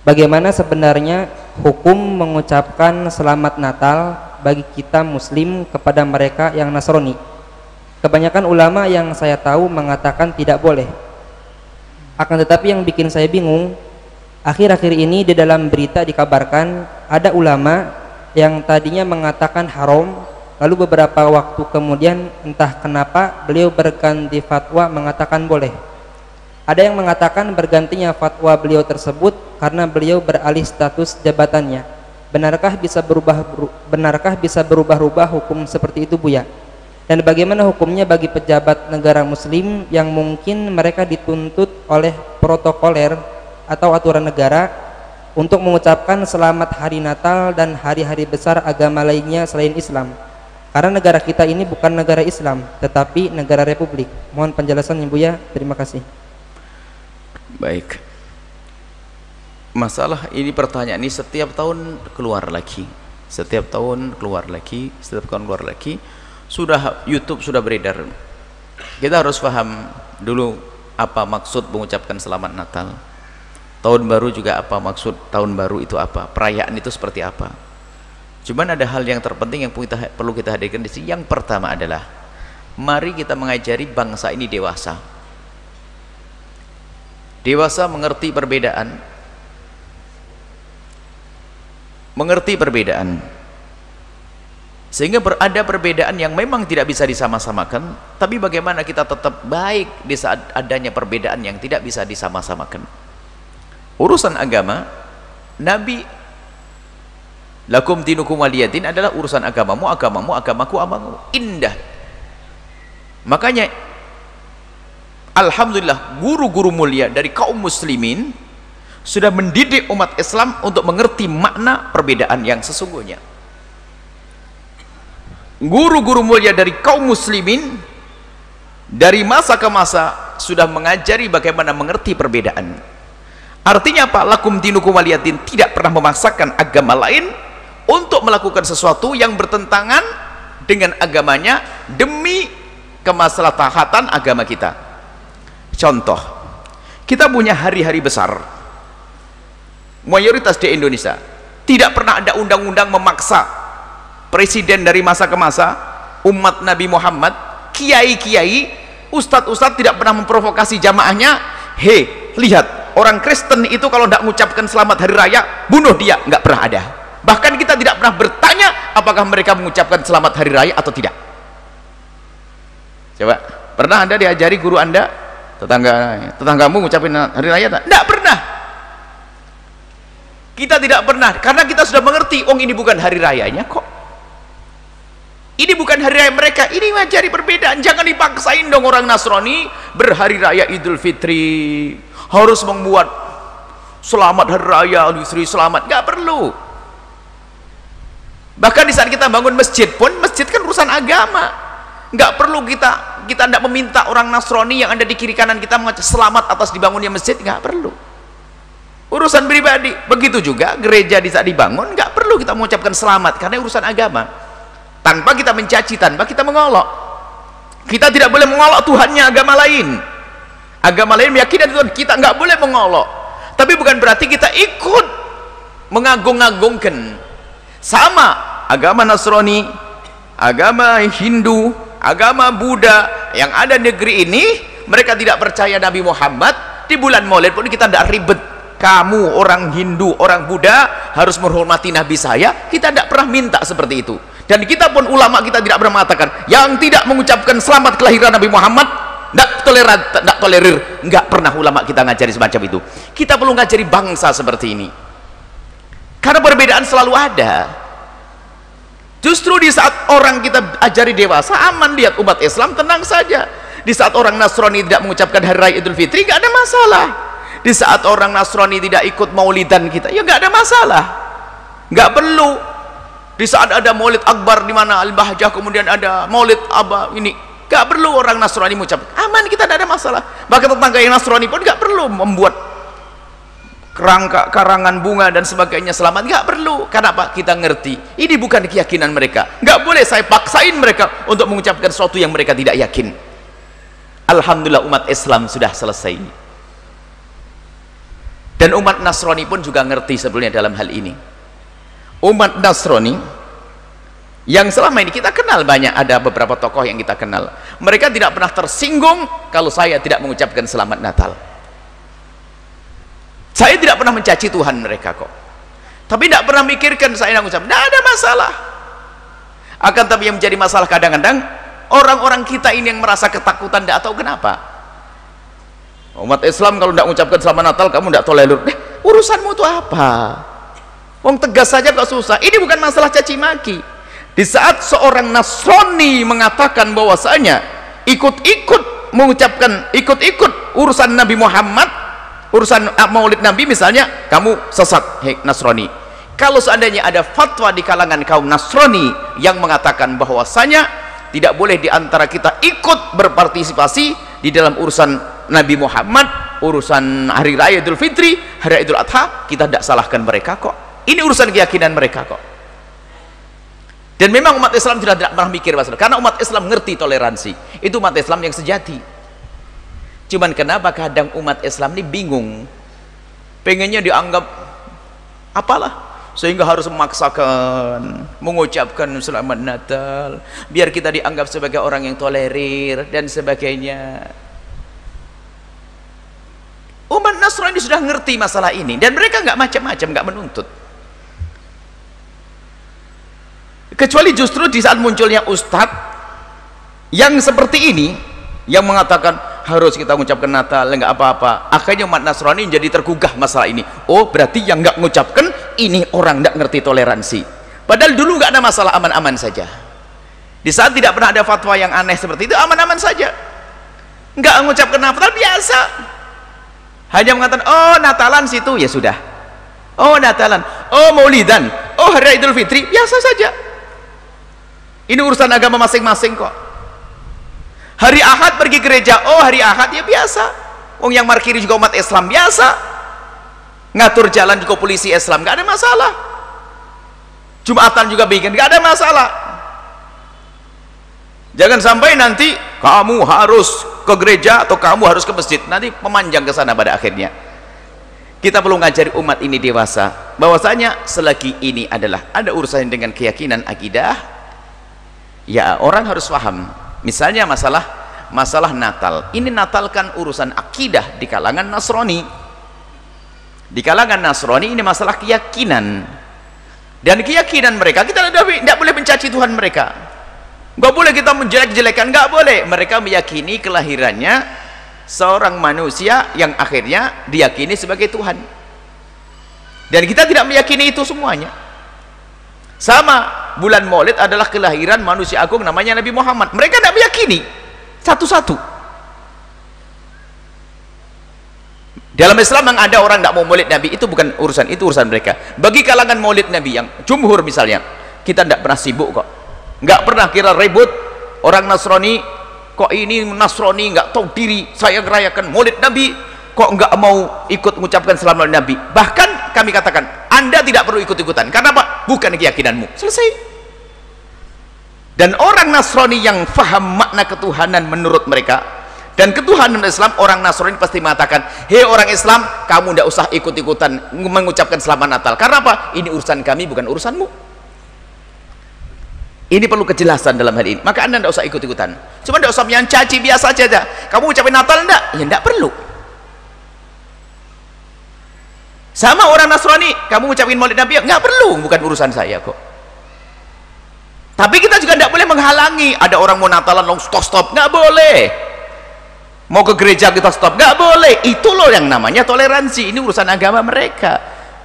Bagaimana sebenarnya hukum mengucapkan selamat Natal bagi kita Muslim kepada mereka yang Nasrani? Kebanyakan ulama yang saya tahu mengatakan tidak boleh. Akan tetapi yang bikin saya bingung, akhir-akhir ini di dalam berita dikabarkan ada ulama yang tadinya mengatakan haram, lalu beberapa waktu kemudian entah kenapa beliau berganti fatwa mengatakan boleh. Ada yang mengatakan bergantinya fatwa beliau tersebut karena beliau beralih status jabatannya. Benarkah bisa berubah-ubah hukum seperti itu, Buya? Dan bagaimana hukumnya bagi pejabat negara muslim yang mungkin mereka dituntut oleh protokoler atau aturan negara untuk mengucapkan selamat hari Natal dan hari-hari besar agama lainnya selain Islam? Karena negara kita ini bukan negara Islam, tetapi negara republik. Mohon penjelasannya, Buya. Terima kasih. Baik, masalah ini, pertanyaan ini setiap tahun keluar lagi, setiap tahun keluar lagi. Sudah YouTube sudah beredar. Kita harus paham dulu apa maksud mengucapkan selamat Natal. Tahun baru juga apa maksud tahun baru itu, apa perayaan itu seperti apa. Cuman ada hal yang terpenting yang perlu kita hadirkan di sini. Yang pertama adalah mari kita mengajari bangsa ini dewasa mengerti perbedaan, sehingga ada perbedaan yang memang tidak bisa disama-samakan, tapi bagaimana kita tetap baik di saat adanya perbedaan yang tidak bisa disama-samakan. Urusan agama, Nabi lakum dinukum waliyadin adalah urusan agamamu, agamaku, indah. Makanya alhamdulillah guru-guru mulia dari kaum muslimin sudah mendidik umat Islam untuk mengerti makna perbedaan yang sesungguhnya. Guru-guru mulia dari kaum muslimin dari masa ke masa sudah mengajari bagaimana mengerti perbedaan. Artinya apa? Lakum dinukum waliyadin, tidak pernah memaksakan agama lain untuk melakukan sesuatu yang bertentangan dengan agamanya demi kemaslahatan agama kita. Contoh, kita punya hari-hari besar mayoritas di Indonesia. Tidak pernah ada undang-undang memaksa presiden dari masa ke masa, umat Nabi Muhammad, kiai-kiai, ustadz-ustadz tidak pernah memprovokasi jamaahnya. Hei, lihat, orang Kristen itu kalau tidak mengucapkan selamat hari raya, bunuh dia. Nggak pernah ada. Bahkan kita tidak pernah bertanya apakah mereka mengucapkan selamat hari raya atau tidak. Coba, pernah Anda diajari guru Anda, tetanggamu ngucapin hari raya tak? Tidak pernah. Kita tidak pernah, karena kita sudah mengerti, ini bukan hari rayanya kok. Ini bukan hari raya mereka, ini ngajari perbedaan. Jangan dipaksain dong orang Nasrani berhari raya Idul Fitri, harus membuat selamat hari raya Idul Fitri, selamat. Gak perlu. Bahkan di saat kita bangun masjid pun, masjid kan urusan agama. Nggak perlu kita tidak meminta orang Nasrani yang ada di kiri kanan kita mengucap selamat atas dibangunnya masjid. Nggak perlu, urusan pribadi. Begitu juga gereja di saat dibangun, nggak perlu kita mengucapkan selamat karena urusan agama, tanpa kita mencaci, tanpa kita mengolok. Kita tidak boleh mengolok Tuhannya agama lain meyakini Tuhan kita, nggak boleh mengolok. Tapi bukan berarti kita ikut mengagung-agungkan. Sama agama Nasrani, agama Hindu, agama Buddha yang ada negeri ini, mereka tidak percaya Nabi Muhammad. Di bulan Maulid pun kita tidak ribet. Kamu orang Hindu, orang Buddha harus menghormati Nabi saya. Kita tidak pernah minta seperti itu. Dan kita pun ulama kita tidak pernah mengatakan yang tidak mengucapkan selamat kelahiran Nabi Muhammad tidak tolerir. Enggak pernah ulama kita ngajari semacam itu. Kita perlu ngajari bangsa seperti ini, karena perbedaan selalu ada. Justru di saat orang kita ajari dewasa, aman, lihat umat Islam tenang saja. Di saat orang Nasrani tidak mengucapkan hari raya Idul Fitri, nggak ada masalah. Di saat orang Nasrani tidak ikut maulidan kita, ya nggak ada masalah, nggak perlu. Di saat ada maulid akbar di mana Al-Bahjah, kemudian ada maulid ini, nggak perlu orang Nasrani mengucapkan, aman, kita tidak ada masalah. Bahkan tetangga yang Nasrani pun nggak perlu membuat kerangka karangan bunga dan sebagainya selamat, nggak perlu. Kenapa? Kita ngerti ini bukan keyakinan mereka, nggak boleh saya paksain mereka untuk mengucapkan sesuatu yang mereka tidak yakin. Alhamdulillah umat Islam sudah selesai. Dan umat Nasrani pun juga ngerti sebetulnya dalam hal ini. Umat Nasrani yang selama ini kita kenal, banyak ada beberapa tokoh yang kita kenal, mereka tidak pernah tersinggung kalau saya tidak mengucapkan selamat Natal. Saya tidak pernah mencaci Tuhan mereka kok, tapi tidak pernah mikirkan saya mengucap, tidak ada masalah. Akan tapi yang menjadi masalah kadang-kadang orang-orang kita ini yang merasa ketakutan, tidak tahu kenapa. Umat Islam kalau tidak mengucapkan selamat Natal kamu tidak tolerir. Urusanmu itu apa? Wong tegas saja kok susah. Ini bukan masalah caci maki. Di saat seorang Nasrani mengatakan bahwasanya ikut-ikut mengucapkan, ikut-ikut urusan Nabi Muhammad, urusan Maulid Nabi misalnya, kamu sesat, hei Nasrani. Kalau seandainya ada fatwa di kalangan kaum Nasrani yang mengatakan bahwasanya tidak boleh di antara kita ikut berpartisipasi di dalam urusan Nabi Muhammad, urusan hari raya Idul Fitri, hari Idul Adha, kita tidak salahkan mereka kok. Ini urusan keyakinan mereka kok. Dan memang umat Islam sudah tidak pernah mikir masalah, karena umat Islam ngerti toleransi. Itu umat Islam yang sejati. Cuman kenapa kadang umat Islam ini bingung, pengennya dianggap apalah, sehingga harus memaksakan mengucapkan selamat Natal biar kita dianggap sebagai orang yang tolerir dan sebagainya. Umat Nasrani sudah ngerti masalah ini dan mereka nggak macam-macam, nggak menuntut. Kecuali justru di saat munculnya ustadz yang seperti ini, yang mengatakan harus kita mengucapkan Natal, nggak apa-apa, akhirnya umat Nasrani jadi tergugah masalah ini. Oh, berarti yang nggak mengucapkan ini orang nggak ngerti toleransi. Padahal dulu nggak ada masalah, aman-aman saja. Di saat tidak pernah ada fatwa yang aneh seperti itu, aman-aman saja, nggak mengucapkan Natal, biasa. Hanya mengatakan, oh Natalan situ, ya sudah. Oh Natalan, oh Maulidan, oh hari Idul Fitri, biasa saja. Ini urusan agama masing-masing kok. Hari Ahad pergi gereja, oh hari Ahad, ya biasa. Wong yang markiri juga umat Islam, biasa. Ngatur jalan juga polisi Islam, nggak ada masalah. Jumatan juga bikin, nggak ada masalah. Jangan sampai nanti kamu harus ke gereja atau kamu harus ke masjid, nanti memanjang ke sana pada akhirnya. Kita perlu ngajari umat ini dewasa bahwasanya selagi ini adalah ada urusan dengan keyakinan akidah, ya orang harus paham. Misalnya masalah Natal, ini Natal kan urusan akidah di kalangan Nasrani. Di kalangan Nasrani ini masalah keyakinan, dan keyakinan mereka kita tidak boleh mencaci Tuhan mereka, nggak boleh kita menjelek-jelekan, nggak boleh. Mereka meyakini kelahirannya seorang manusia yang akhirnya diyakini sebagai Tuhan, dan kita tidak meyakini itu semuanya. Sama, bulan Maulid adalah kelahiran manusia agung namanya Nabi Muhammad, mereka tidak meyakini satu-satu. Dalam Islam yang ada orang tidak mau maulid Nabi, itu bukan urusan, itu urusan mereka. Bagi kalangan maulid Nabi yang jumhur misalnya, kita tidak pernah sibuk kok, nggak pernah kira ribut. Orang Nasrani kok ini Nasrani nggak tahu diri, saya ngerayakan maulid Nabi kok nggak mau ikut mengucapkan selamat Nabi. Bahkan kami katakan, Anda tidak perlu ikut-ikutan, karena apa? Bukan keyakinanmu, selesai. Dan orang Nasrani yang faham makna ketuhanan menurut mereka dan ketuhanan Islam, orang Nasrani pasti mengatakan, hei orang Islam, kamu tidak usah ikut-ikutan mengucapkan selamat Natal, karena apa? Ini urusan kami, bukan urusanmu. Ini perlu kejelasan dalam hal ini. Maka Anda tidak usah ikut-ikutan, cuma tidak usah mencaci, biasa saja. Kamu ucapin Natal enggak? Ya tidak perlu. Sama orang Nasrani, kamu ucapin Maulid Nabi, nggak perlu, bukan urusan saya kok. Tapi kita juga tidak boleh menghalangi. Ada orang mau Natalan, stop, nggak boleh. Mau ke gereja kita stop, nggak boleh. Itu loh yang namanya toleransi. Ini urusan agama mereka.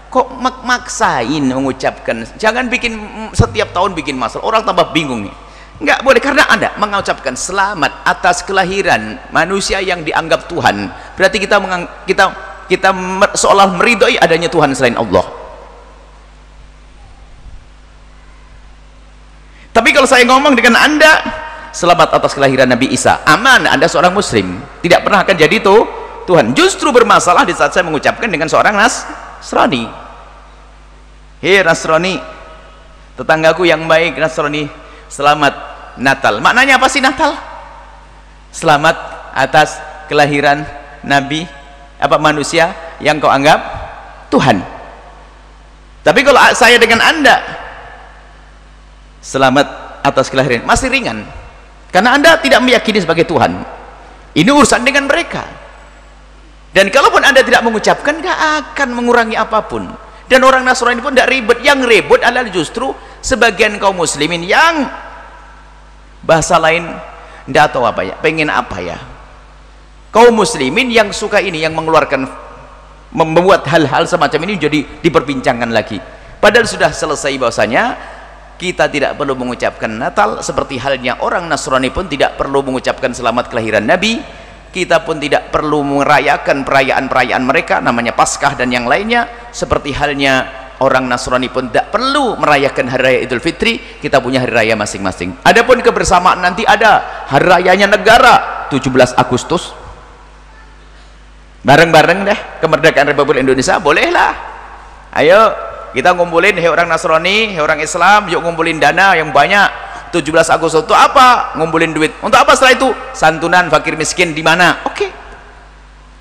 Kok maksain mengucapkan? Jangan bikin setiap tahun bikin masalah, orang tambah bingung nih. Nggak boleh, karena Anda mengucapkan selamat atas kelahiran manusia yang dianggap Tuhan, berarti kita seolah meridhoi adanya Tuhan selain Allah. Tapi kalau saya ngomong dengan Anda selamat atas kelahiran Nabi Isa, aman, Anda seorang muslim, tidak pernah akan jadi itu Tuhan. Justru bermasalah di saat saya mengucapkan dengan seorang Nasrani. Hei Nasrani, tetanggaku yang baik Nasrani, selamat Natal. Maknanya apa sih Natal? Selamat atas kelahiran Nabi, apa manusia yang kau anggap Tuhan. Tapi kalau saya dengan Anda selamat atas kelahiran, masih ringan, karena Anda tidak meyakini sebagai Tuhan. Ini urusan dengan mereka. Dan kalaupun Anda tidak mengucapkan, gak akan mengurangi apapun. Dan orang Nasrani pun tidak ribet. Yang ribet adalah justru sebagian kaum muslimin yang bahasa lain tidak tahu apa ya, pengen apa ya, kaum muslimin yang suka ini, yang mengeluarkan, membuat hal-hal semacam ini jadi diperbincangkan lagi. Padahal sudah selesai bahwasanya kita tidak perlu mengucapkan Natal, seperti halnya orang Nasrani pun tidak perlu mengucapkan selamat kelahiran Nabi. Kita pun tidak perlu merayakan perayaan-perayaan mereka, namanya Paskah dan yang lainnya. Seperti halnya orang Nasrani pun tidak perlu merayakan hari raya Idul Fitri. Kita punya hari raya masing-masing. Adapun kebersamaan nanti ada hari rayanya negara 17 Agustus, bareng-bareng deh kemerdekaan Republik Indonesia, bolehlah. Ayo kita ngumpulin, hei orang Nasrani, hei orang Islam, yuk ngumpulin dana yang banyak. 17 Agustus itu apa? Ngumpulin duit. Untuk apa setelah itu? Santunan fakir miskin di mana? Oke.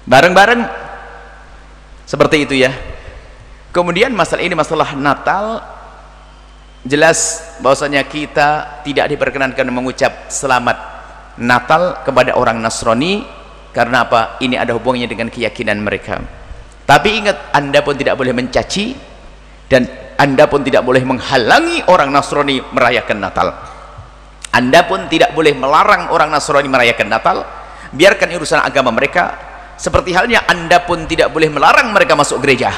Bareng-bareng. Seperti itu ya. Kemudian masalah ini, masalah Natal, jelas bahwasanya kita tidak diperkenankan mengucap selamat Natal kepada orang Nasrani. Karena apa? Ini ada hubungannya dengan keyakinan mereka. Tapi ingat, Anda pun tidak boleh mencaci, dan Anda pun tidak boleh menghalangi orang Nasrani merayakan Natal. Anda pun tidak boleh melarang orang Nasrani merayakan Natal. Biarkan urusan agama mereka. Seperti halnya Anda pun tidak boleh melarang mereka masuk gereja,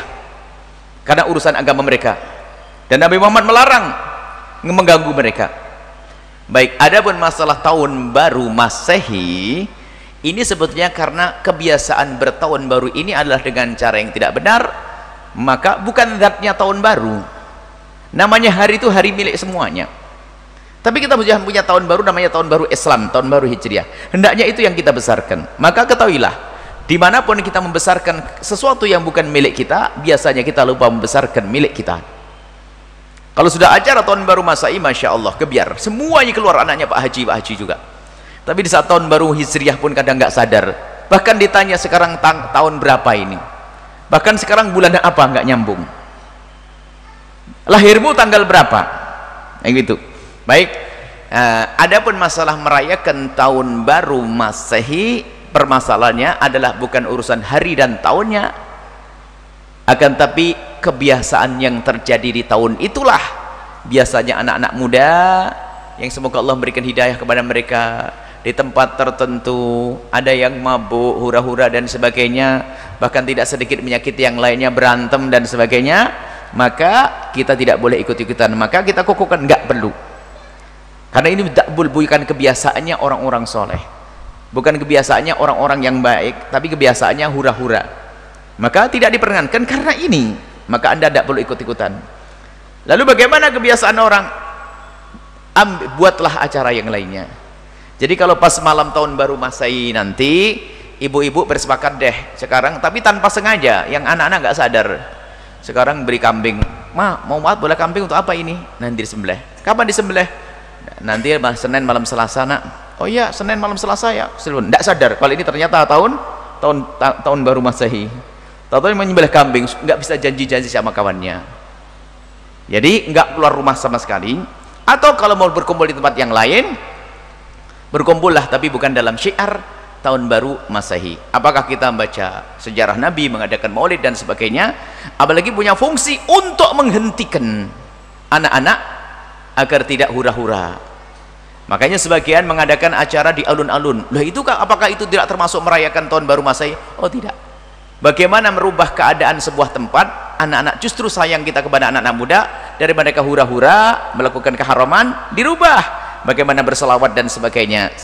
karena urusan agama mereka. Dan Nabi Muhammad melarang mengganggu mereka. Baik, adapun masalah tahun baru Masehi, ini sebetulnya karena kebiasaan bertahun baru ini adalah dengan cara yang tidak benar. Maka bukan zatnya tahun baru, namanya hari itu hari milik semuanya. Tapi kita punya tahun baru, namanya tahun baru Islam, tahun baru Hijriah. Hendaknya itu yang kita besarkan. Maka ketahuilah, dimanapun kita membesarkan sesuatu yang bukan milik kita, biasanya kita lupa membesarkan milik kita. Kalau sudah acara tahun baru Masehi, Masya Allah, kebiar semuanya keluar, anaknya Pak Haji juga. Tapi di saat tahun baru Hijriah pun kadang nggak sadar. Bahkan ditanya sekarang tahun berapa ini, bahkan sekarang bulan apa, nggak nyambung. Lahirmu tanggal berapa, yang gitu. Baik, adapun masalah merayakan tahun baru Masehi, permasalahannya adalah bukan urusan hari dan tahunnya, akan tapi kebiasaan yang terjadi di tahun itulah. Biasanya anak-anak muda yang semoga Allah memberikan hidayah kepada mereka, di tempat tertentu ada yang mabuk, hura-hura dan sebagainya, bahkan tidak sedikit menyakiti yang lainnya, berantem dan sebagainya. Maka kita tidak boleh ikut-ikutan, maka kita kukuhkan, nggak perlu. Karena ini bukan kebiasaannya orang-orang soleh, bukan kebiasaannya orang-orang yang baik, tapi kebiasaannya hura-hura. Maka tidak diperkenankan karena ini, maka Anda tidak perlu ikut-ikutan. Lalu bagaimana kebiasaan orang? Buatlah acara yang lainnya. Jadi kalau pas malam tahun baru Masehi nanti, ibu-ibu bersepakat deh sekarang, tapi tanpa sengaja, yang anak-anak nggak sadar, sekarang beri kambing. Ma, mau maaf boleh kambing untuk apa ini? Nanti disembelih. Kapan disembelih? Nanti Senin malam Selasa, nak. Oh iya, Senin malam Selasa ya. Tidak sadar kalau ini ternyata tahun baru Masehi. Tahu-tahu menyembelih kambing, nggak bisa janji-janji sama kawannya. Jadi nggak keluar rumah sama sekali. Atau kalau mau berkumpul di tempat yang lain, berkumpullah, tapi bukan dalam syiar tahun baru Masehi. Apakah kita membaca sejarah Nabi, mengadakan maulid dan sebagainya, apalagi punya fungsi untuk menghentikan anak-anak agar tidak hura-hura. Makanya sebagian mengadakan acara di alun-alun. Lah itu apakah itu tidak termasuk merayakan tahun baru Masehi? Oh tidak. Bagaimana merubah keadaan sebuah tempat? Anak-anak, justru sayang kita kepada anak-anak muda, dari mereka hura-hura melakukan keharaman, dirubah bagaimana berselawat dan sebagainya.